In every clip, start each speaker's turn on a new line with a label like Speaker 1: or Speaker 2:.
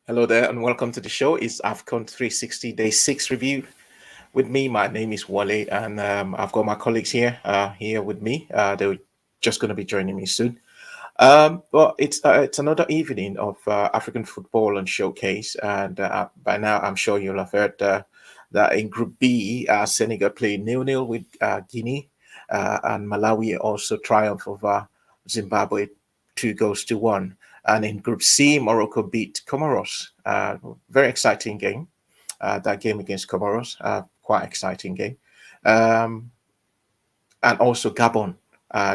Speaker 1: Hello there, and welcome to the show. It's Afcon 360 Day 6 review. With me, my name is Wale, and I've got my colleagues here with me. They're just going to be joining me soon. But it's another evening of African football and showcase, and by now I'm sure you'll have heard that in Group B, Senegal played 0-0 with Guinea, and Malawi also triumph over Zimbabwe 2-1. And in Group C, Morocco beat Comoros. Very exciting game. That game against Comoros, quite exciting game. Um, and also Gabon,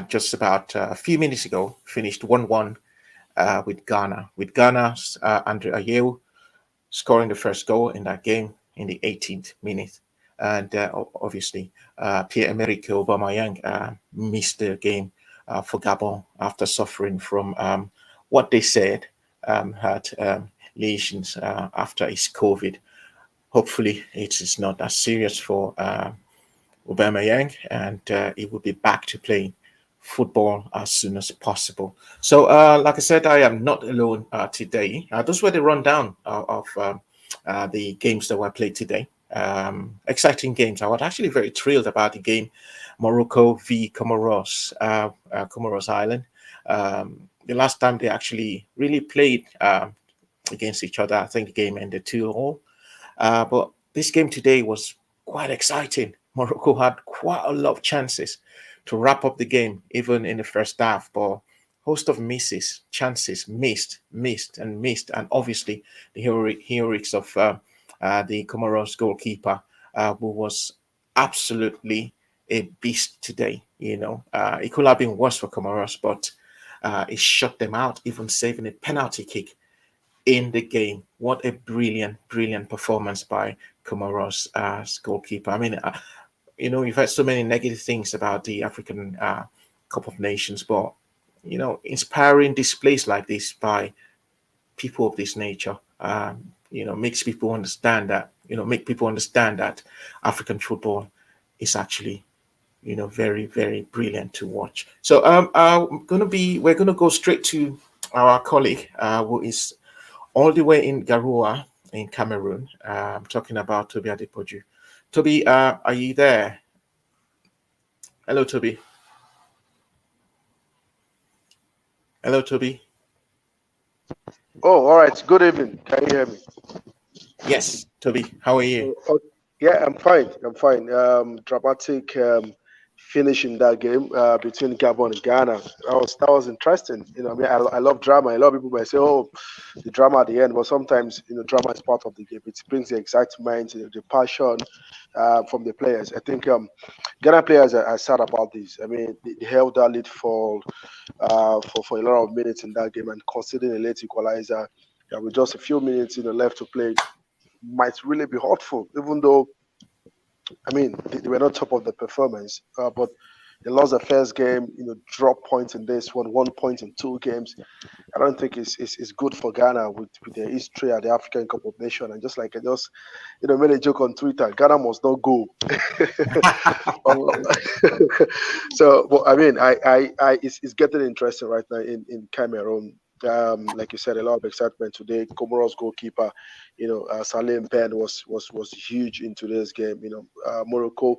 Speaker 1: just about a few minutes ago, finished 1-1 with Ghana. With Ghana's Andre Ayew scoring the first goal in that game in the 18th minute. And obviously, Pierre-Emerick Aubameyang missed the game for Gabon after suffering from what they said had lesions after his COVID. Hopefully, it is not as serious for Aubameyang, and he will be back to playing football as soon as possible. So, like I said, I am not alone today. Those were the rundown of the games that were played today. Exciting games. I was actually very thrilled about the game Morocco v Comoros, Comoros Island. The last time they actually really played against each other, I think the game ended 2-all. But this game today was quite exciting. Morocco had quite a lot of chances to wrap up the game, even in the first half, but host of misses, chances missed, and obviously the heroics of the Comoros goalkeeper, who was absolutely a beast today. It could have been worse for Comoros, but it shut them out, even saving a penalty kick in the game. What a brilliant performance by Comoros as goalkeeper. I mean, you've heard so many negative things about the African Cup of Nations, but inspiring displays like this by people of this nature, makes people understand that African football is actually very brilliant to watch. So we're gonna go straight to our colleague who is all the way in Garoua in Cameroon. I'm talking about Toby Adepoju. Toby, are you there? Hello, Toby. Hello, Toby.
Speaker 2: Oh, all right. Good evening. Can you hear me?
Speaker 1: Yes, Toby. How are you?
Speaker 2: Oh, yeah, I'm fine. I'm fine. Dramatic finish in that game between Gabon and Ghana. That was interesting. I mean, I love drama. A lot of people might say, "Oh, the drama at the end," but sometimes drama is part of the game. It brings the excitement, the passion from the players. I think Ghana players are sad about this. I mean, they held that lead for a lot of minutes in that game and conceding a late equalizer. With just a few minutes left to play, might really be hurtful, even though, I mean, they were not top of the performance, but they lost the first game, drop points in this one point in two games. I don't think it's good for Ghana with their history at the African Cup of Nations. And just like I just, made a joke on Twitter, Ghana must not go. So, but I mean, it's getting interesting right now in Cameroon. Like you said, a lot of excitement today. Comoros goalkeeper, Salim Ben was huge in today's game. Morocco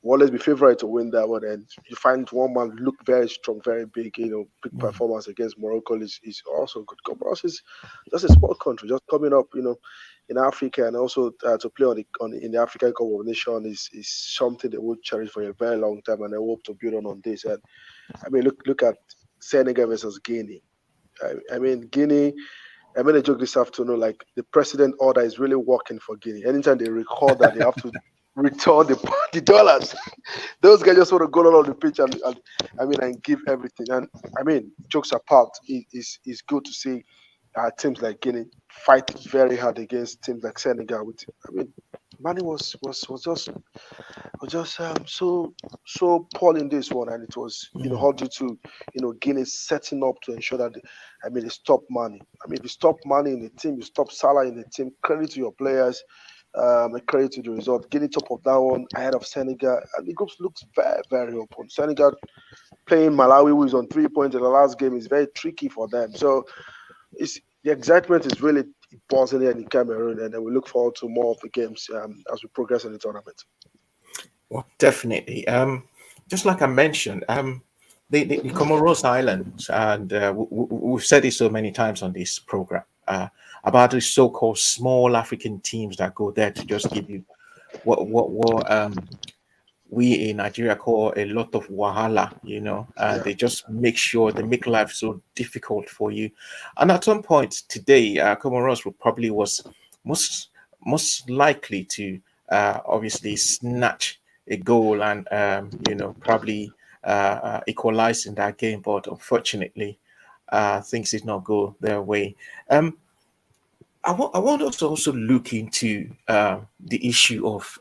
Speaker 2: will always be favorite to win that one. And you find one man look very strong, very big, big
Speaker 1: Mm,
Speaker 2: performance against Morocco is also good. Comoros is just a small country, just coming up, in Africa, and also to play in the African Cup of Nations is something they would cherish for a very long time, and I hope to build on this. And I mean, look at Senegal versus Guinea. I mean, Guinea. I made a joke this afternoon, like the president order is really working for Guinea. Anytime they record that, they have to return the dollars. Those guys just want to go all on the pitch and I mean and give everything. And I mean, jokes apart, it's good to see teams like Guinea fight very hard against teams like Senegal. I mean, Mani was just so poor in this one, and it was
Speaker 1: mm,
Speaker 2: all due to Guinea setting up to ensure that I mean they stop money. I mean, if you stop money in the team, you stop Salah in the team. Credit to your players, and credit to the result. Guinea top of that one ahead of Senegal, and the group looks very open. Senegal playing Malawi, who is on 3 points in the last game, is very tricky for them. So it's the excitement is really Bosnia and in Cameroon, and then we look forward to more of the games as we progress in the tournament.
Speaker 1: Well, definitely. Just like I mentioned, the Comoros Islands, and we've said it so many times on this program about the so-called small African teams that go there to just give you what we in Nigeria call a lot of wahala, and
Speaker 2: Yeah,
Speaker 1: they just make sure they make life so difficult for you. And at some point today, Comoros will probably was most most likely to obviously snatch a goal and probably equalize in that game, but unfortunately, things did not go their way. Um, I want us to also look into the issue of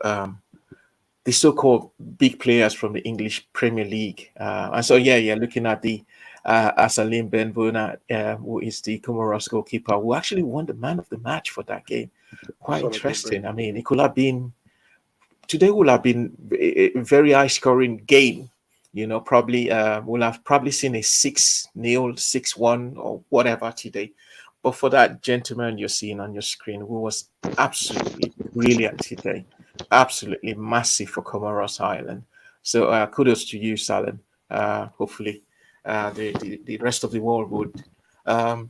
Speaker 1: the so-called big players from the English Premier League. And so, yeah, looking at the Asalim Benbona, who is the Comoros goalkeeper, who actually won the man of the match for that game.
Speaker 2: I
Speaker 1: Quite
Speaker 2: saw the game.
Speaker 1: interesting. I mean, it could have been today would have been a very high-scoring game. Probably we'll have probably seen a 6-0, 6-1, or whatever today. But for that gentleman you're seeing on your screen, who was absolutely brilliant today, absolutely massive for Comoros Island. So kudos to you, Salim. Hopefully, the rest of the world would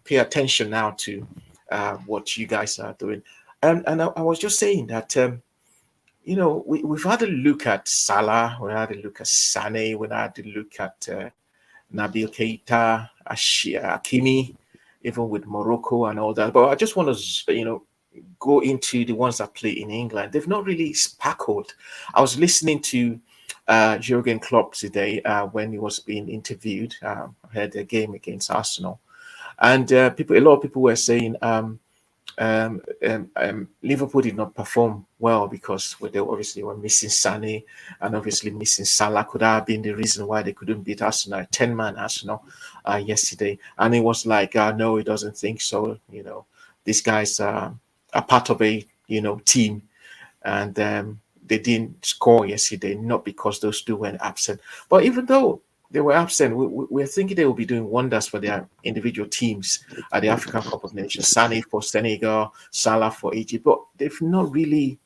Speaker 1: pay attention now to what you guys are doing. And I was just saying that. We've had a look at Salah, we had a look at Sane, we had a look at Nabil Keita, Hakimi, even with Morocco and all that. But I just want to, go into the ones that play in England. They've not really sparkled. I was listening to Jurgen Klopp today when he was being interviewed. I had a game against Arsenal, and a lot of people were saying. Liverpool did not perform well because they obviously were missing Sane and obviously missing Salah. Could that have been the reason why they couldn't beat Arsenal, 10-man Arsenal yesterday? And it was like, no, he doesn't think so. These guys are part of a team, and they didn't score yesterday, not because those two were absent. But even though they were absent, we're thinking they will be doing wonders for their individual teams at the African Cup of Nations. Sane for Senegal, Salah for Egypt, but they've not really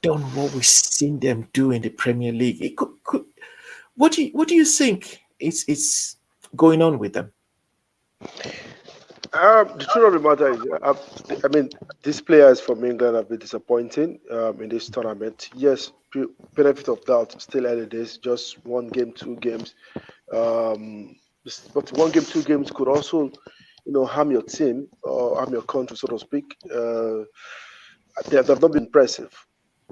Speaker 1: done what we've seen them do in the Premier League. It could what do you think it's going on with them?
Speaker 2: The truth of the matter is, I mean, these players from England have been disappointing in this tournament. Yes, benefit of doubt, still early days, just one game, two games. Um, but one game, two games could also, harm your team or harm your country, so to speak. They've not been impressive.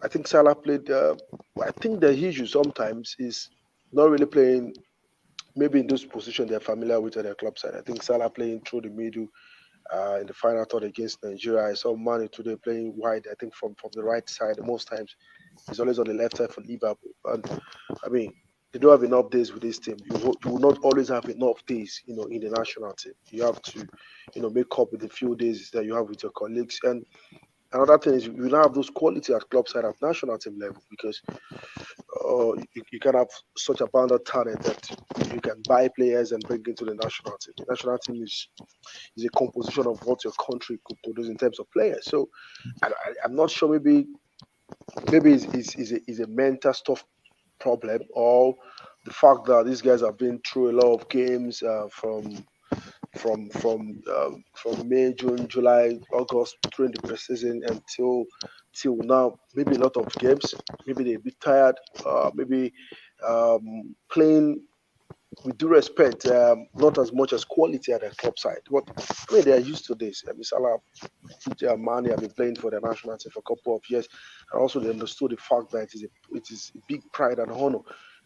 Speaker 2: I think Salah played. I think the issue sometimes is not really playing maybe in those positions they're familiar with at their club side. I think Salah playing through the middle in the final third against Nigeria. I saw Mane today playing wide. I think from the right side most times. He's always on the left side for Liverpool. And I mean, they don't have enough days with this team. You will not always have enough days, in the national team. You have to, make up with the few days that you have with your colleagues. And another thing is you don't have those quality at club side at national team level because you can have such abundant talent that you can buy players and bring into the national team. The national team is a composition of what your country could produce in terms of players. So I'm not sure. Maybe is a mental stuff problem or the fact that these guys have been through a lot of games from May, June, July, August during the preseason until till now. Maybe a lot of games. Maybe they're a bit tired. Maybe playing with due respect, not as much as quality at the club side. But I mean, they are used to this. I mean, Salah, Mane have been playing for the national team for a couple of years, and also they understood the fact that it is a big pride and honor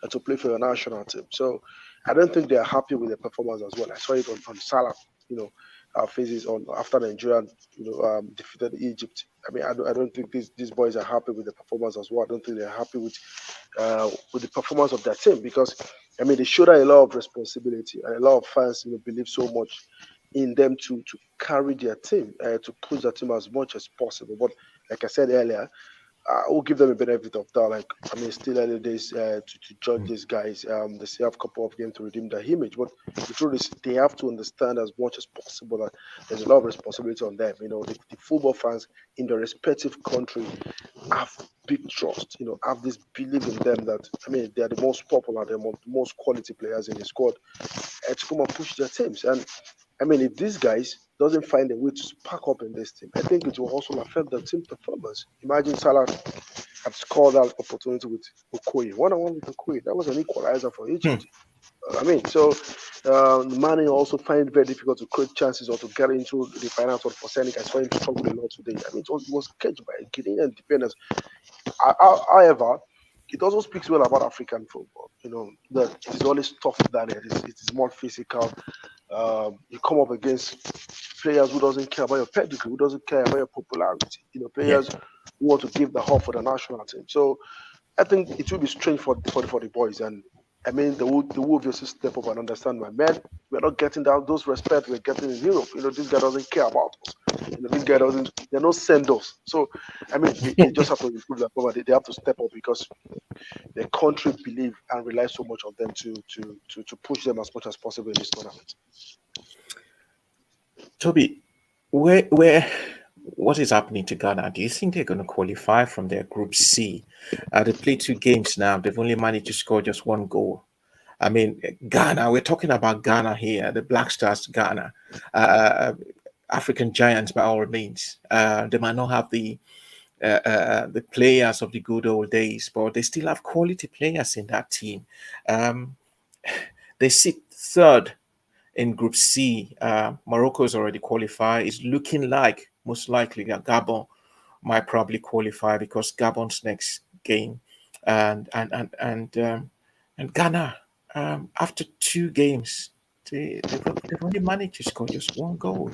Speaker 2: to play for the national team. So I don't think they are happy with their performance as well. I saw it on Salah, you know, phases on after Nigeria, defeated Egypt. I mean, I don't think these boys are happy with the performance as well. I don't think they're happy with the performance of their team because I mean they shoulder a lot of responsibility and a lot of fans believe so much in them to carry their team to push their team as much as possible. But like I said earlier, I will give them a benefit of doubt. Like, I mean, still early days to judge these guys. They still have a couple of games to redeem their image. But the truth is, they have to understand as much as possible that there's a lot of responsibility on them. The football fans in their respective country have big trust. Have this belief in them that, I mean, they are the most popular, the most quality players in the squad, to come and push their teams. And I mean, if these guys doesn't find a way to spark up in this team, I think it will also affect the team performance. Imagine Salah have scored that opportunity with Okoye, one-on-one with Okoye. That was an equalizer for
Speaker 1: Hmm.
Speaker 2: Egypt. I mean, so Mane also find it very difficult to create chances or to get into the final third for Senegal. I saw him struggle a lot today. I mean, it was caged by Guinean defenders. However, it also speaks well about African football. That it is always tough than it is more physical. You come up against players who doesn't care about your pedigree, who doesn't care about your popularity.
Speaker 1: Yeah.
Speaker 2: Players who want to give the whole for the national team. So I think it will be strange for the boys, and I mean they will obviously step up and understand, my man. We're not getting those respect we're getting in Europe. This guy doesn't care about us. This guy doesn't. They're not send us. So I mean, they just have to improve their form. They have to step up because their country believe and rely so much on them to push them as much as possible in this tournament.
Speaker 1: Toby, what is happening to Ghana? Do you think they're going to qualify from their Group C? They played 2 games now. They've only managed to score just 1 goal. I mean, Ghana, we're talking about Ghana here, the Black Stars, Ghana, uh, African giants by all means. They might not have the players of the good old days, but they still have quality players in that team. Um, they sit third in Group C. Morocco is already qualified. It's looking like most likely that Gabon might probably qualify because Gabon's next game, and Ghana, after 2 games, they've only managed to score just 1 goal.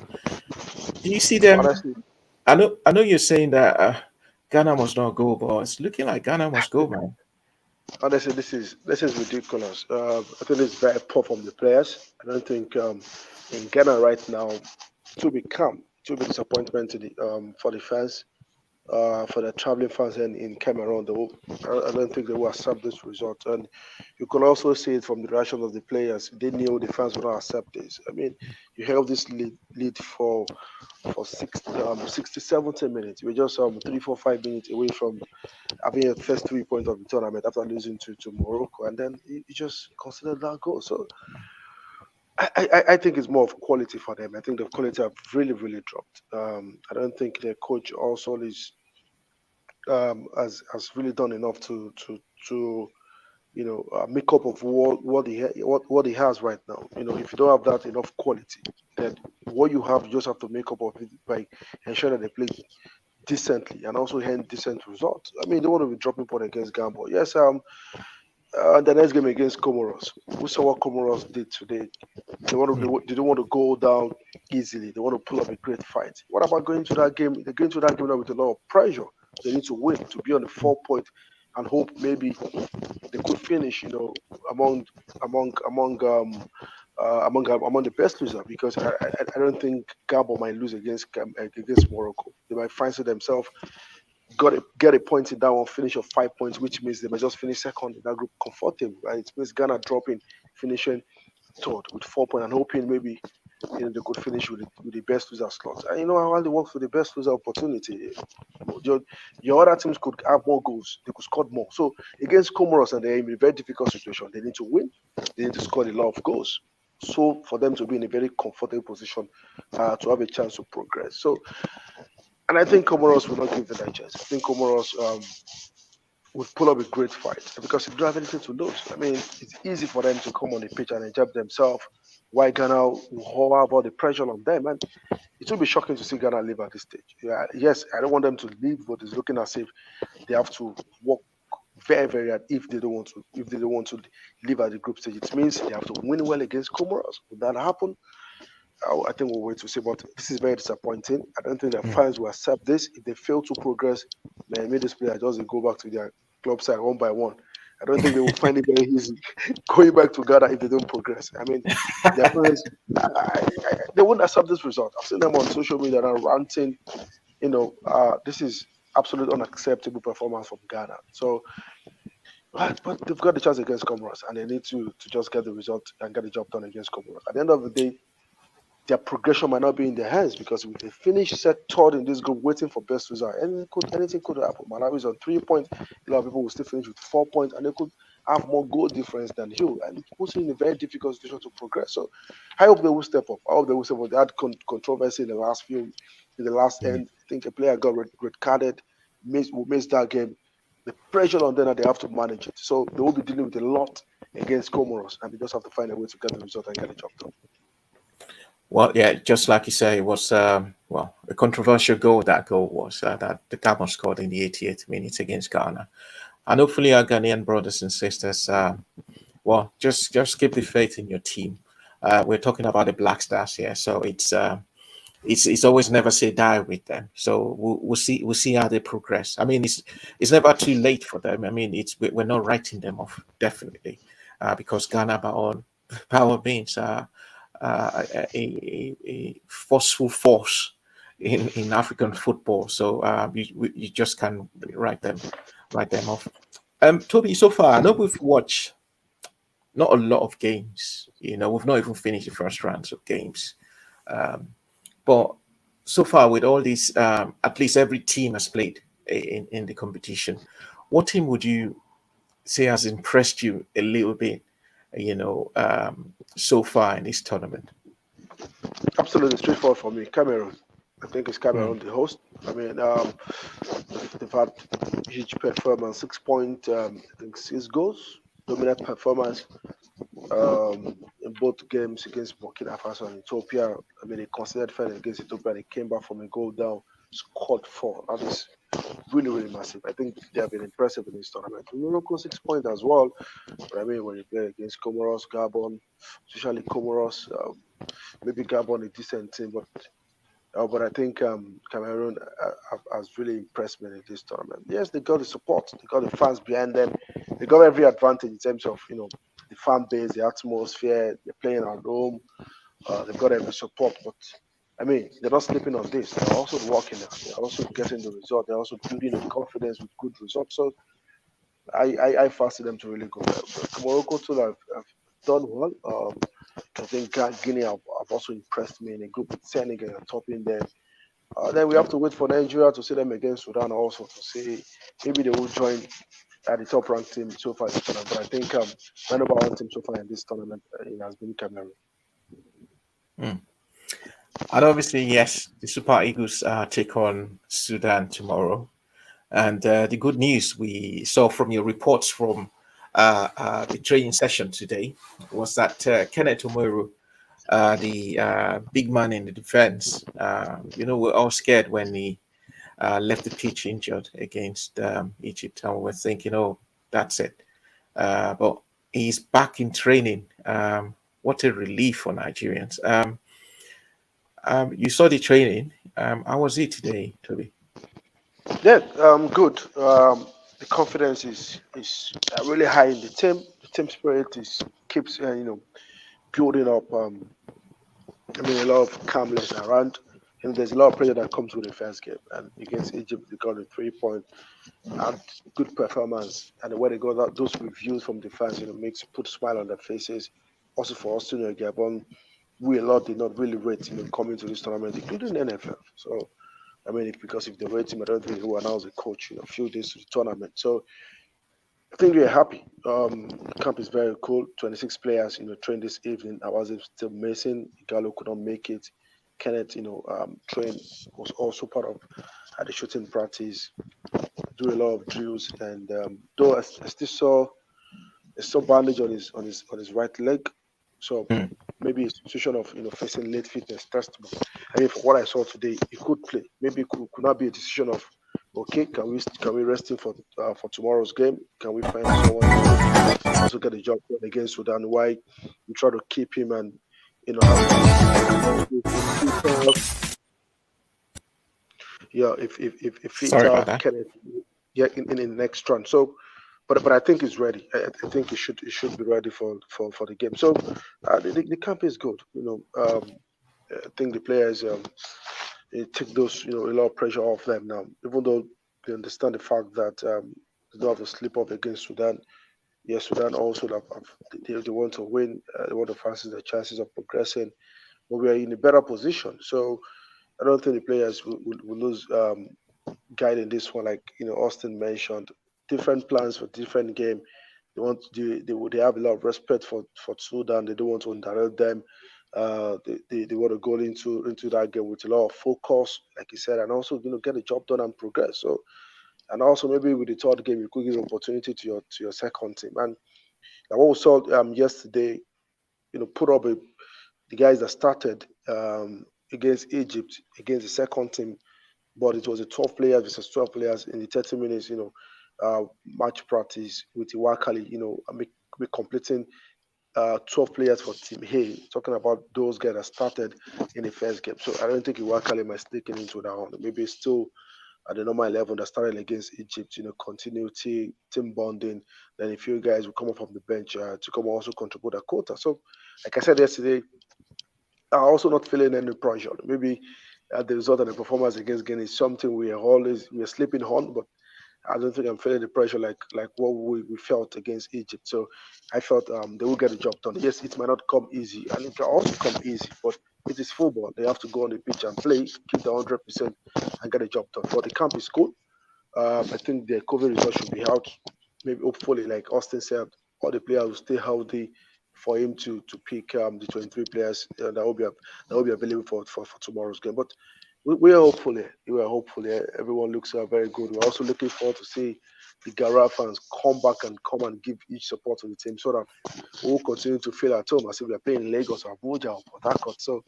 Speaker 1: Do you see them?
Speaker 2: Honestly,
Speaker 1: I know you're saying that Ghana must not go, but it's looking like Ghana must go, man.
Speaker 2: honestly, this is ridiculous. I think it's very poor from the players. I don't think in Ghana right now it will be calm. It will be disappointment for the fans, for the traveling fans in Cameroon. I don't think they will accept this result. And you can also see it from the reaction of the players. They knew the fans would not accept this. I mean, you held this lead for 60, 70 minutes. We're just 3, 4, 5 minutes away from having a first 3 points of the tournament after losing to Morocco, and then you just consider that goal. So I think it's more of quality for them. I think the quality have really, really dropped. I don't think their coach also is has really done enough to make up of what he has right now. If you don't have that enough quality, then what you have, you just have to make up of it by ensuring that they play decently and also hand decent results. I mean, they want to be dropping point against Gamble. Yes, the next game against Comoros. We saw what Comoros did today. They don't want to go down easily. They want to pull up a great fight. What about going to that game? They're going to that game now with a lot of pressure. They need to win to be on the 4 point and hope maybe they could finish. Among among um among the best loser, because I don't think Gabon might lose against Morocco. They might find themselves get a point in that one, finish of 5 points, which means they might just finish second in that group comfortable. Right? It means Ghana dropping, finishing third with 4 points, and hoping maybe they could finish with the best loser slot. And how they work for the best loser opportunity. Your other teams could have more goals, they could score more. So against Comoros, and they're in a very difficult situation, they need to win, they need to score a lot of goals. So for them to be in a very comfortable position to have a chance to progress. So, and I think Comoros will not give them that chance. I think Comoros would pull up a great fight because they don't have anything to lose. I mean, it's easy for them to come on the pitch and enjoy themselves. Why Ghana will have all the pressure on them, and it will be shocking to see Ghana leave at this stage. Yeah, yes, I don't want them to leave, but it's looking as if they have to work very, very hard if they don't want to. If they don't want to leave at the group stage, it means they have to win well against Comoros. Would that happen? I think we'll wait to see. But this is very disappointing. I don't think that
Speaker 1: Mm.
Speaker 2: fans will accept this. If they fail to progress, man, maybe this player just go back to their club side one by one. I don't think they will find it very easy going back to Ghana if they don't progress. I mean, their fans, they wouldn't accept this result. I've seen them on social media now ranting. This is absolute unacceptable performance from Ghana. So, but they've got the chance against Comoros, and they need to just get the result and get the job done against Comoros. At the end of the day, their progression might not be in their hands because if they finish set third in this group, waiting for best result, anything could happen. Malawi is on 3 points. A lot of people will still finish with 4 points, and they could have more goal difference than you, and it puts you in a very difficult situation to progress. So, I hope they will step up. I hope they will step up. They had controversy in the last end. I think a player got red carded, missed that game. The pressure on them, and they have to manage it. So they will be dealing with a lot against Comoros, and they just have to find a way to get the result and get the job done.
Speaker 1: Well, yeah, just like you say, it was a controversial goal. That goal was that the Gabon scored in the 88th minute against Ghana, and hopefully our Ghanaian brothers and sisters, just keep the faith in your team. We're talking about the Black Stars here, so it's always never say die with them. So we'll see how they progress. I mean, it's never too late for them. I mean, we're not writing them off definitely, because Ghana by all means a forceful force in African football. So you just can't write them off. Toby, so far I know we've watched not a lot of games. We've not even finished the first rounds of games. But so far, with all these, at least every team has played in the competition. What team would you say has impressed you a little bit, so far in this tournament?
Speaker 2: Absolutely straightforward for me. Cameroon. I think it's Cameroon the host. I mean, they've had huge performance, 6 point, I think 6 goals, dominant performance in both games against Burkina Faso and Ethiopia. I mean, they considered fair against Ethiopia. They came back from a goal down, scored 4. That is really, really massive. I think they have been impressive in this tournament. Morocco 6 points as well. But I mean, when you play against Comoros, Gabon, especially Comoros, maybe Gabon a decent team, but I think Cameroon has really impressed me in this tournament. Yes, they got the support, they got the fans behind them, they got every advantage in terms of the fan base, the atmosphere. They're playing at home, they've got every support. But I mean, they're not sleeping on this. They're also working. They're also getting the result. They're also building the confidence with good results. So I fancy them to really go well. But Morocco too have done well. I think Guinea have also impressed me in a group with Senegal and topping them. Then we have to wait for Nigeria to see them against Sudan also to see maybe they will join at the top ranked team so far in this tournament. But I think my number one team so far in this tournament it has been Cameroon.
Speaker 1: Mm. And obviously, yes, the Super Eagles take on Sudan tomorrow. And the good news we saw from your reports from the training session today was that Kenneth Omeru, the big man in the defense, we're all scared when he left the pitch injured against Egypt, and we're thinking, oh, that's it. But he's back in training. What a relief for Nigerians. You saw the training. How was it today, Toby?
Speaker 2: Yeah, good. The confidence is really high in the team. The team spirit keeps building up. I mean, a lot of calmness around. And there's a lot of pressure that comes with the first game. And against Egypt, they got a 3 point and good performance. And the way they got those reviews from the fans, put a smile on their faces. Also for us to Gabon, we a lot did not really rate coming to this tournament, including the NFL. So I mean, because if they rate him, I don't think he will announce a coach a few days to the tournament. So I think we're happy. The camp is very cool. 26 players, trained this evening. Awaziem still missing. Gallo could not make it. Kenneth, train was also part of the shooting practice. Do a lot of drills, and though I still saw bandage on his right leg, so
Speaker 1: Mm.
Speaker 2: maybe a situation of facing late fitness test. I mean, from what I saw today, he could play. Maybe it could not be a decision of okay, can we rest him for tomorrow's game? Can we find someone to also get the job done against Sudan? Why we try to keep him and have if he
Speaker 1: Sorry about
Speaker 2: have
Speaker 1: that.
Speaker 2: Kenneth in the next run. So but I think he's ready. I think he should be ready for the game. So the camp is good. I think the players take those a lot of pressure off them now. Even though they understand the fact that they don't have to slip up against Sudan. Yes, Sudan also they want to win. They want to fancy their chances of progressing, but we are in a better position. So I don't think the players will lose guide in this one. Like Austin mentioned, different plans for different game. They have a lot of respect for Sudan. They don't want to underrate them. They want to go into that game with a lot of focus, like you said, and also get the job done and progress. So and also maybe with the third game you could give opportunity to your second team. And what we saw yesterday, put up the guys that started against Egypt against the second team, but it was a 12 players versus 12 players in the 30 minutes, match practice with Iwakali, we completing 12 players for Team A, talking about those guys that started in the first game. So I don't think Iwakali might sneak into that one. Maybe still at the normal 11 that started against Egypt, continuity, team bonding. Then a few guys will come up from the bench to come also contribute a quota. So, like I said yesterday, I'm also not feeling any pressure. Maybe the result of the performance against Guinea is something we're sleeping on, but I don't think I'm feeling the pressure like what we felt against Egypt. So I felt they will get the job done. Yes, it might not come easy, and it can also come easy, but it is football. They have to go on the pitch and play, keep the 100%, and get the job done. But the camp is good. I think the COVID result should be out. Maybe hopefully, like Austin said, all the players will stay healthy for him to pick the 23 players that will be available for tomorrow's game. But we are hopefully. We are hopefully. Everyone looks very good. We're also looking forward to see the Gara fans come back and come and give each support to the team so that we'll continue to feel at home as if we're playing Lagos or Abuja or Port Harcourt. So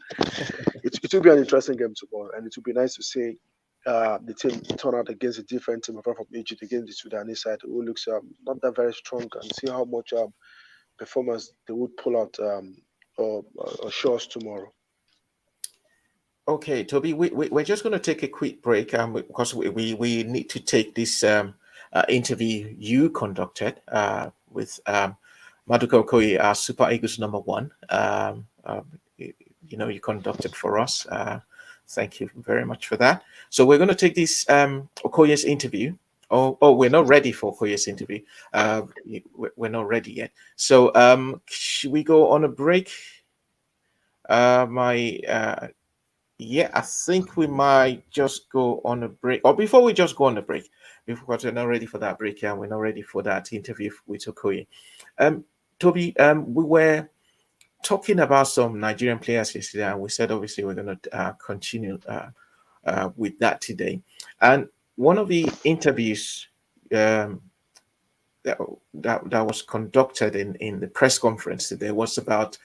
Speaker 2: it will be an interesting game tomorrow, and it will be nice to see the team turn out against a different team apart from Egypt against the Sudanese side, who looks not that very strong, and see how much performance they would pull out or show us tomorrow.
Speaker 1: Okay, Toby, we're just going to take a quick break because we need to take this interview you conducted with Madoka Okoye, our Super Eagles #1. You conducted for us. Thank you very much for that. So we're going to take this Okoye's interview. Oh, we're not ready for Okoye's interview. We're not ready yet. So should we go on a break? Yeah, I think we might just go on a break. Or before we just go on a break, because we're not ready for that break, and we're not ready for that interview with Okoye. Toby, we were talking about some Nigerian players yesterday, and we said obviously we're going to continue with that today. And one of the interviews that was conducted in the press conference today was about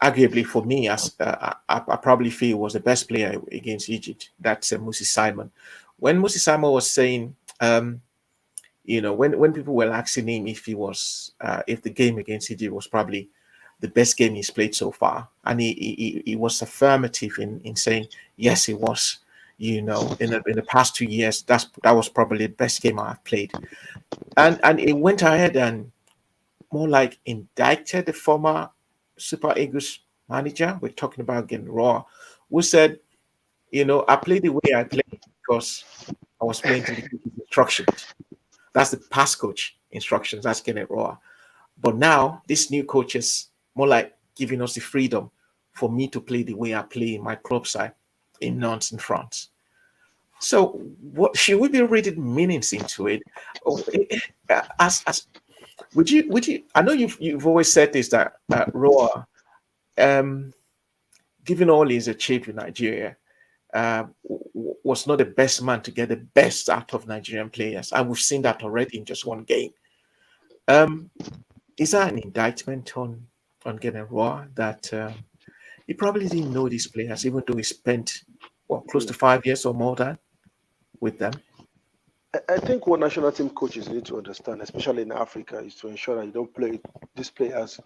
Speaker 1: arguably for me, as I probably feel was the best player against Egypt. That's Musi Simon. When Musi Simon was saying, when people were asking him if if the game against Egypt was probably the best game he's played so far, and he was affirmative in saying yes, it was. In the past 2 years, that was probably the best game I've played, and it went ahead and more like indicted the former Super Eagles manager. We're talking about getting raw, who said, I played the way I played because I was playing to the coach's instructions. That's the past coach instructions. That's getting raw. But now this new coach is more like giving us the freedom for me to play the way I play in my club side in Nantes in France. So what should we be reading meanings into it? As would you? I know you've always said this that Roa, given all his achieved in Nigeria, was not the best man to get the best out of Nigerian players, and we've seen that already in just one game. Is that an indictment on getting Roa that he probably didn't know these players, even though he spent close to 5 years or more than with them?
Speaker 2: I think what national team coaches need to understand, especially in Africa, is to ensure that you don't play these players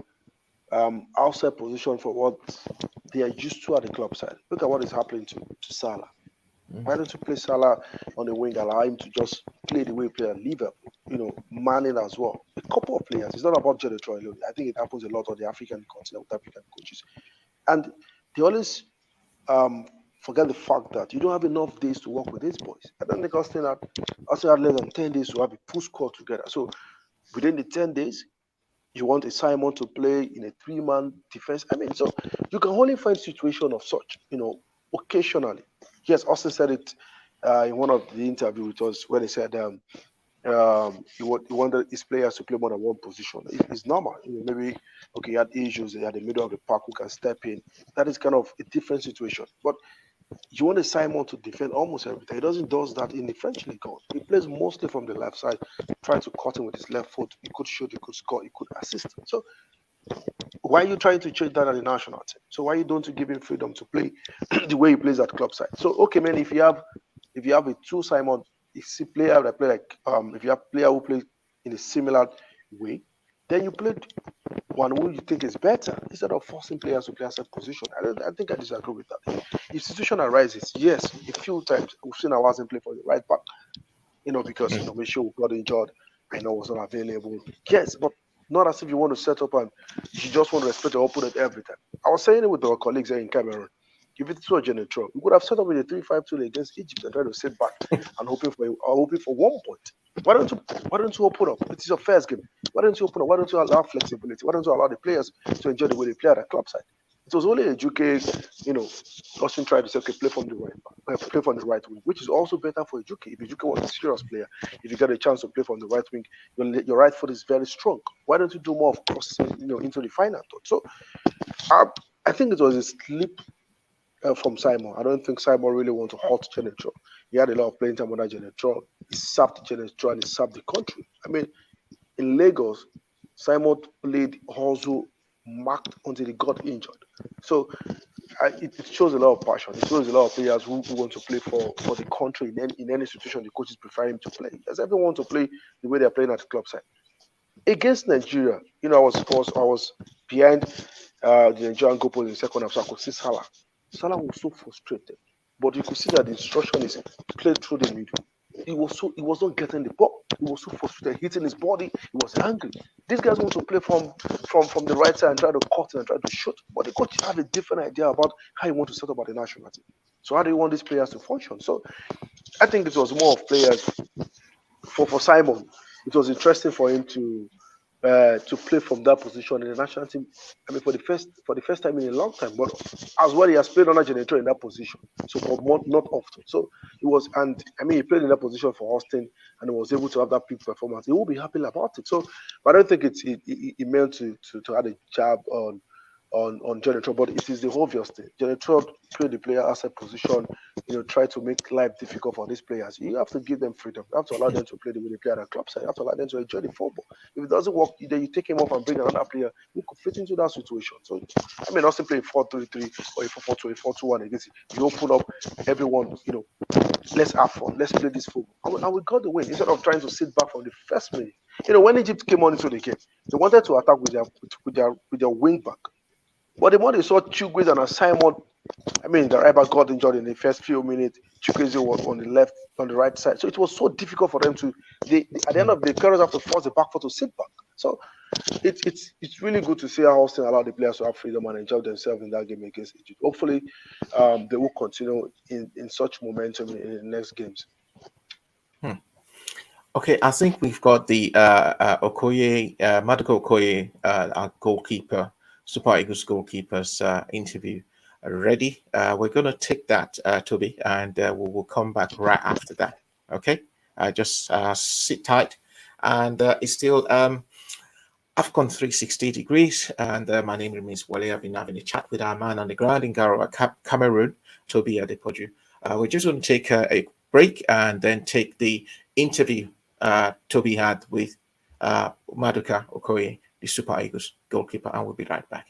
Speaker 2: outside position for what they are used to at the club side. Look at what is happening to Salah. Why don't you play Salah on the wing, allow him to just play the way he played at Liverpool, Manning as well. A couple of players. It's not about Jedi Troy alone. I think it happens a lot on the African continent with African coaches. And they always forget the fact that you don't have enough days to work with these boys. I don't think Austin had less than 10 days to have a full squad together. So within the 10 days, you want a Simon to play in a 3-man defense. I mean, so you can only find situation of such, occasionally. Yes, Austin said it in one of the interviews with us when he said he wanted his players to play more than one position. It's normal. Maybe, okay, he had issues at the middle of the park who can step in. That is kind of a different situation. But you want a Simon to defend almost everything. He doesn't do that in the French league. He plays mostly from the left side, trying to cut him with his left foot. He could shoot, he could score, he could assist. So why are you trying to change that at the national team? So why don't you give him freedom to play the way he plays at club side? So okay, man, if you have a two Simon, if you player that play like if you have player who play in a similar way, then you play one who you think is better instead of forcing players to play a certain position. I think I disagree with that. If situation arises, yes, a few times we've seen Awaziem play for the right back, because Michelle got injured, I know was not available. Yes, but not as if you want to set up and you just want to respect your opponent every time. I was saying it with our colleagues here in Cameroon. If it's so general, we could have set up with a 3-5-2 against Egypt and try to sit back and hoping for 1 point. Why don't you open up? It is your first game. Why don't you open up? Why don't you allow flexibility? Why don't you allow the players to enjoy the way they play at a club side? It was only Ejuke, Austin tried to say, okay, play from the right wing, which is also better for Ejuke. If Ejuke was a serious player, if you get a chance to play from the right wing, your right foot is very strong. Why don't you do more of crossing, into the final thought? So I think it was a slip from Simon. I don't think Simon really want to hurt Genetro. He had a lot of playing time under Genetro. He sapped Genetro and he sapped the country. I mean, in Lagos, Simon played also marked until he got injured. So it shows a lot of passion. It shows a lot of players who want to play for the country in any situation the coaches prefer him to play. Does everyone want to play the way they're playing at the club side? Against Nigeria, I was behind the Nigerian goalpost in the second half, so I could see Salah. Salah was so frustrated, but you could see that the instruction is played through the middle. He was not getting the ball. He was so frustrated, hitting his body. He was angry. These guys want to play from the right side and try to cut and try to shoot, but the coach had a different idea about how he want to set up at the national team. So how do you want these players to function? So I think it was more of players for Simon. It was interesting for him to play from that position in the national team. I mean, for the first time in a long time, but as well, he has played under Genetro in that position, so but not often. So he played in that position for Austin, and he was able to have that peak performance. He will be happy about it. So, but I don't think it meant to add a jab on Genetro, but it is the obvious thing. Genetro played the player asset position, try to make life difficult for these players. You have to give them freedom. You have to allow them to play the way they play at a club side. You have to allow them to enjoy the football. If it doesn't work, then you take him off and bring another player who could fit into that situation. So, I mean, also play 4-3-3 or a 4-4-2, a 4-2-1 against it. You open up everyone, let's have fun. Let's play this football. And we got the win instead of trying to sit back from the first minute. When Egypt came on into the game, they wanted to attack with their wing back. But the more they saw Chukwueze and Simon, I mean, the right back got injured in the first few minutes. Chukwueze was on the right side. So it was so difficult for them to, at the end of the day, players have to force the back foot to sit back. So it's really good to see how Austin allowed the players to have freedom and enjoy themselves in that game against Egypt. Hopefully, they will continue in such momentum in the next games.
Speaker 1: Okay, I think we've got the Okoye, Madoka Okoye, our goalkeeper, Super Eagles goalkeeper's interview ready. We're going to take that, Toby, and we'll come back right after that. Okay, just sit tight. And it's still Afcon 360 degrees, and my name remains Wale. I've been having a chat with our man on the ground in Garoua, Cameroon, Toby Adepoju. We're just going to take a break and then take the interview Toby had with Madoka Okoye, the Super Eagles goalkeeper, and we'll be right back.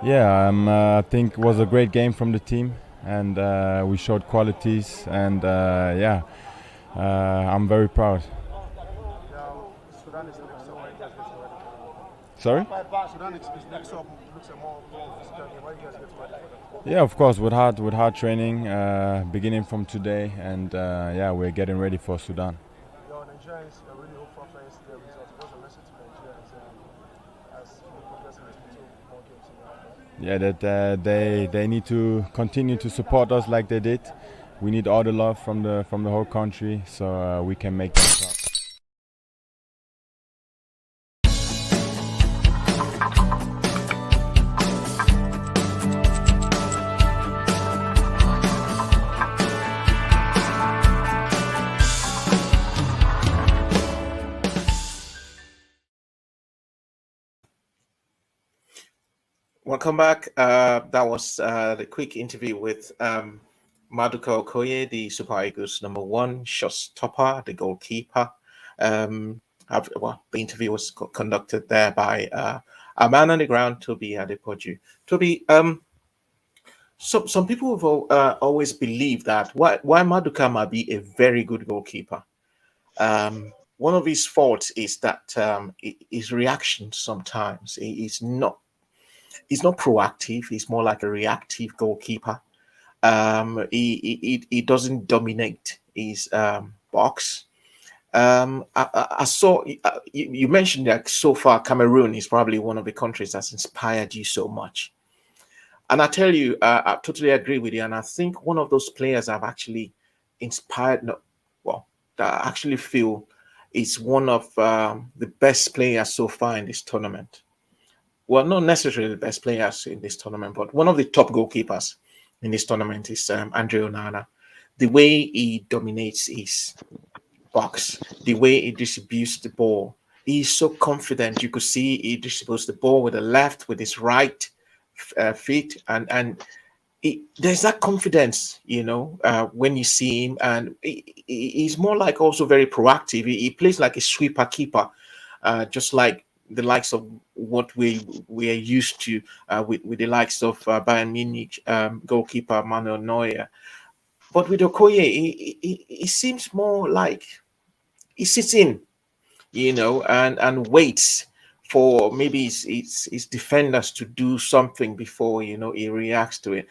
Speaker 3: Yeah, I think it was a great game from the team. and we showed qualities, and yeah, I'm very proud.
Speaker 2: Now, Sudan is next up. Why you guys getting ready for that?
Speaker 3: Sorry?
Speaker 2: Sudan is next up. Looks a more physical game. Why you guys getting ready for that?
Speaker 3: Yeah, of course, with hard training, beginning from today, and yeah, we're getting ready for Sudan.
Speaker 2: Your Nigerians are really hope for yesterday results. What's the message to Nigerians as you progress into more games in the Afcon?
Speaker 3: Yeah, that they need to continue to support us like they did. We need all the love from the whole country, so we can make them proud.
Speaker 1: Welcome back. That was the quick interview with Madoka Okoye, the Super Eagles #1 shot stopper, the goalkeeper. Well, the interview was conducted there by a man on the ground, Toby Adepoju. Toby, some people have always believed that why Madoka might be a very good goalkeeper. One of his faults is that his reaction sometimes is not he's not proactive. He's more like a reactive goalkeeper. He doesn't dominate his box. I saw you mentioned that so far Cameroon is probably one of the countries that's inspired you so much. And I tell you, I totally agree with you. And I think one of those players I've actually inspired, no, well, that I actually feel is one of the best players so far in this tournament. Well, not necessarily the best players in this tournament, but one of the top goalkeepers in this tournament is Andre Onana. The way he dominates his box, the way he distributes the ball, he's so confident. You could see he distributes the ball with the left, with his right feet, and there's that confidence, when you see him, and he's more like also very proactive. He plays like a sweeper keeper, just like the likes of what we are used to with the likes of Bayern Munich goalkeeper Manuel Neuer. But with Okoye, he seems more like he sits in, and waits for maybe his defenders to do something before he reacts to it.